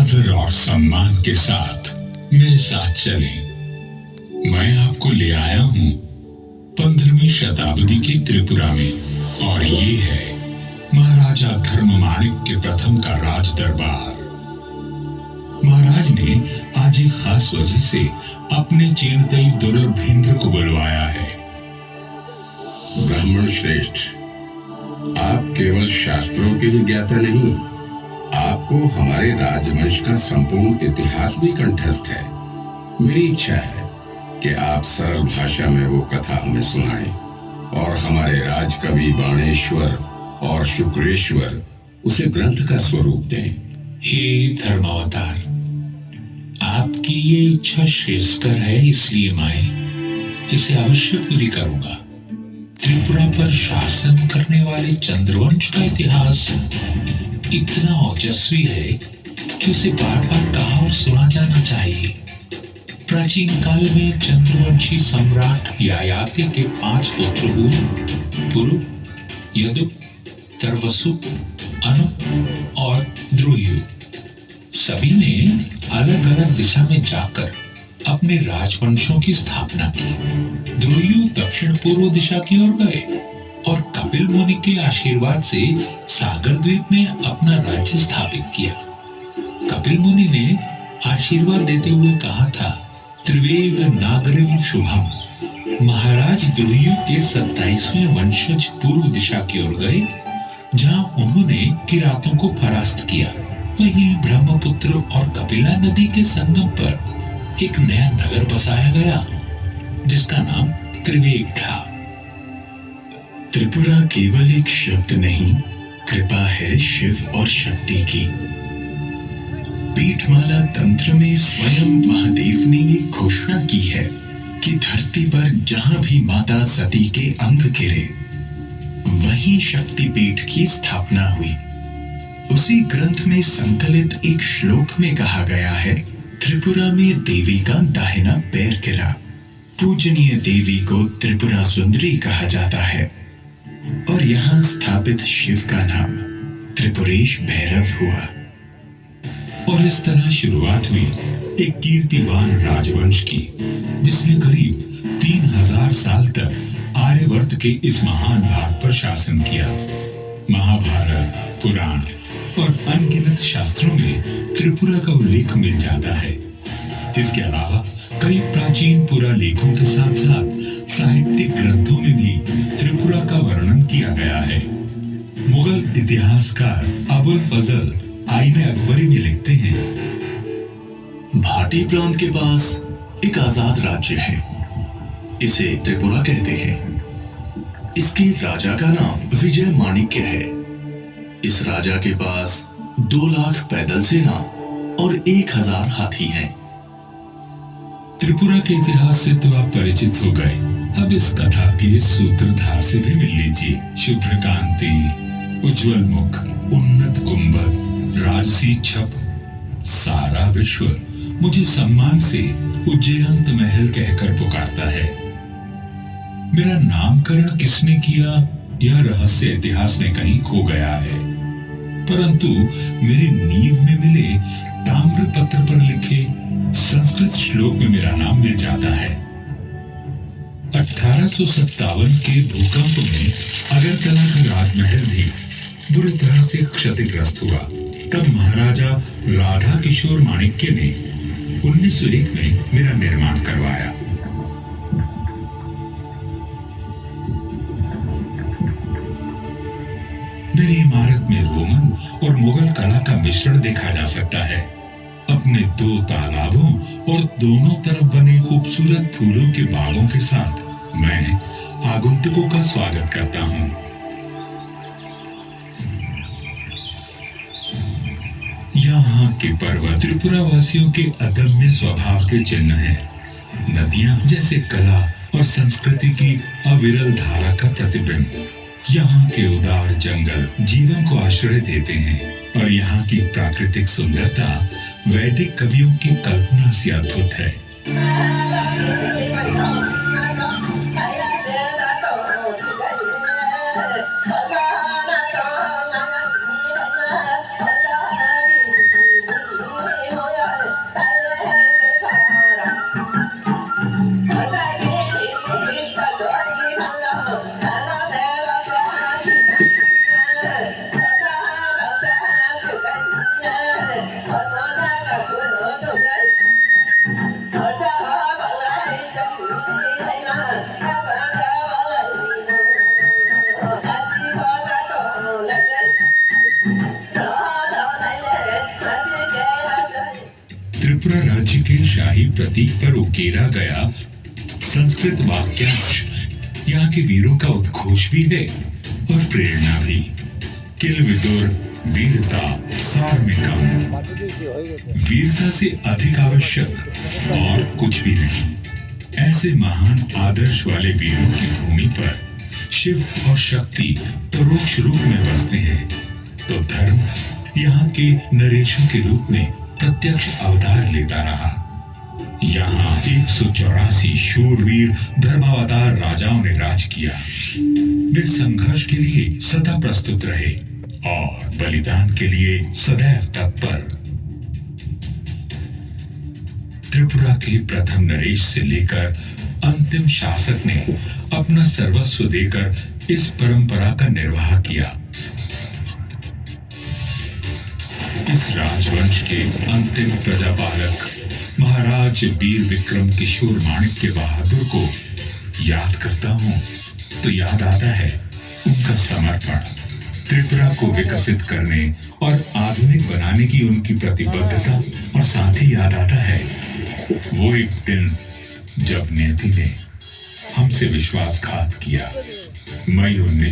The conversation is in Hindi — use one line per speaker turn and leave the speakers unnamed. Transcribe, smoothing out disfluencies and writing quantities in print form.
आदर और सम्मान के साथ मेरे साथ चलें। मैं आपको ले आया हूँ 15वीं शताब्दी की त्रिपुरा में, और ये है महाराजा धर्ममाणिक के प्रथम का राज दरबार। महाराज ने आज एक खास वजह से अपने चेनतई दुर्लभेंद्र को बुलवाया है।
ब्राह्मण श्रेष्ठ, आप केवल शास्त्रों के ही ज्ञाता नहीं, आपको हमारे राजवंश का संपूर्ण इतिहास भी कंठस्थ है। मेरी इच्छा है कि आप सरल भाषा में वो कथा हमें सुनाएं और हमारे राजकवि बाणेश्वर और शुक्रेश्वर उसे ग्रंथ का स्वरूप दें।
हे धर्मावतार, आपकी ये इच्छा श्रेयस्कर है, इसलिए मैं इसे अवश्य पूरी करूंगा। त्रिपुरा पर शासन करने वाले चंद्रवंश का इतिहास इतना ओजस्वी है कि उसे बार बार कहा और सुना जाना चाहिए। प्राचीन काल में चंद्रवंशी सम्राट ययाति के 5 पुत्र हुए, पुरु, यदु, तरवसु, अनु और द्रुयु। सभी ने अलग अलग दिशा में जाकर अपने राजवंशों की स्थापना की। द्रुयु दक्षिण पूर्व दिशा की ओर गए और कपिल मुनि के आशीर्वाद से सागर द्वीप में अपना राज्य स्थापित किया। कपिल मुनि ने आशीर्वाद देते हुए कहा था, त्रिवेग नागरिम शुभम। महाराज द्रुयु के 27वें वंशज पूर्व दिशा की ओर गए, जहां उन्होंने किरातों को परास्त किया। वहीं ब्रह्मपुत्र और कपिला नदी के संगम पर एक नया नगर बसाया गया, जिसका नाम त्रिवेग था।
त्रिपुरा केवल एक शब्द नहीं, कृपा है शिव और शक्ति की। पीठमाला तंत्र में स्वयं महादेव ने ये घोषणा की है कि धरती पर जहां भी माता सती के अंग गिरे, वहीं शक्तिपीठ की स्थापना हुई। उसी ग्रंथ में संकलित एक श्लोक में कहा गया है, त्रिपुरा में देवी का दाहिना पैर गिरा। पूजनीय देवी को त्रिपुरा सुंदरी कहा जाता है और यहाँ स्थापित शिव का नाम त्रिपुरेश भैरव हुआ।
और इस तरह शुरुआत हुई एक कीर्तिवान राजवंश की, जिसने करीब 3000 साल तक आर्यवर्त के इस महान भाग पर शासन किया। महाभारत, पुराण और अनगिनत शास्त्रों में त्रिपुरा का उल्लेख मिल जाता है। इसके अलावा कई प्राचीन पुरालेखों के साथ साथ साहित्यिक ग्रंथों में भी त्रिपुरा का वर्णन किया गया है। मुगल इतिहासकार अबुल फजल आईने अकबरी में लिखते हैं,
भाटी प्रांत के पास एक आजाद राज्य है, इसे त्रिपुरा कहते हैं। इसके राजा का नाम विजय माणिक्य है। इस राजा के पास 2 लाख पैदल सेना और 1000 हाथी हैं।
त्रिपुरा के इतिहास से तो आप परिचित हो गए। अब इस कथा के सूत्रधार से भी मिल लीजिए। शुभ्र कांति, उज्जवल मुख, उन्नत गुंबद, राजसी छप, सारा विश्व मुझे सम्मान से उज्जयंत महल कहकर पुकारता है। मेरा नामकरण किसने किया, यह रहस्य इतिहास में कहीं खो गया है, परंतु मेरी नींव में मिले ताम्र पत्र पर लिखे संस्कृत श्लोक में मेरा नाम मिल जाता है। 1857 के भूकंप में अगरतला का राजमहल भी बुरी तरह से क्षतिग्रस्त हुआ। तब महाराजा राधा किशोर माणिक्य ने 1901 में मेरा निर्माण करवाया। मेरी इमारत में रोमन और मुगल कला का मिश्रण देखा जा सकता है। अपने 2 तालाबों और दोनों तरफ बने खूबसूरत फूलों के बागों के साथ मैं आगंतुकों का स्वागत करता हूँ। यहाँ के पर्वत त्रिपुरा वासियों के अदम्य स्वभाव के चिन्ह हैं। नदियाँ जैसे कला और संस्कृति की अविरल धारा का प्रतिबिंब। यहाँ के उदार जंगल जीवन को आश्रय देते हैं और यहाँ की प्राकृतिक सुंदरता वैदिक कवियों की कल्पना से अद्भुत है। राज्य के शाही प्रतीक पर उकेरा गया संस्कृत वाक्यांश यहाँ के वीरों का उद्घोष भी है और प्रेरणा भी। किल विदुर वीरता सार में कम, वीरता से अधिक आवश्यक और कुछ भी नहीं। ऐसे महान आदर्श वाले वीरों की भूमि पर शिव और शक्ति परोक्ष रूप में बसते हैं, तो धर्म यहाँ के नरेशों के रूप में प्रत्यक्ष अवतार लेता रहा। यहाँ 184 शूरवीर धर्मावतार राजाओं ने राज किया। वे संघर्ष के लिए सदा प्रस्तुत रहे और बलिदान के लिए सदैव तत्पर। त्रिपुरा के प्रथम नरेश से लेकर अंतिम शासक ने अपना सर्वस्व देकर इस परंपरा का निर्वाह किया। इस राजवंश के अंतिम प्रजापालक महाराज वीर विक्रम किशोर माणिक्य बहादुर को याद करता हूँ तो याद आता है उनका समर्पण, त्रिपुरा को विकसित करने और आधुनिक बनाने की उनकी प्रतिबद्धता, और साथ ही याद आता है वो एक दिन जब नियति ने हमसे विश्वासघात किया। मई 19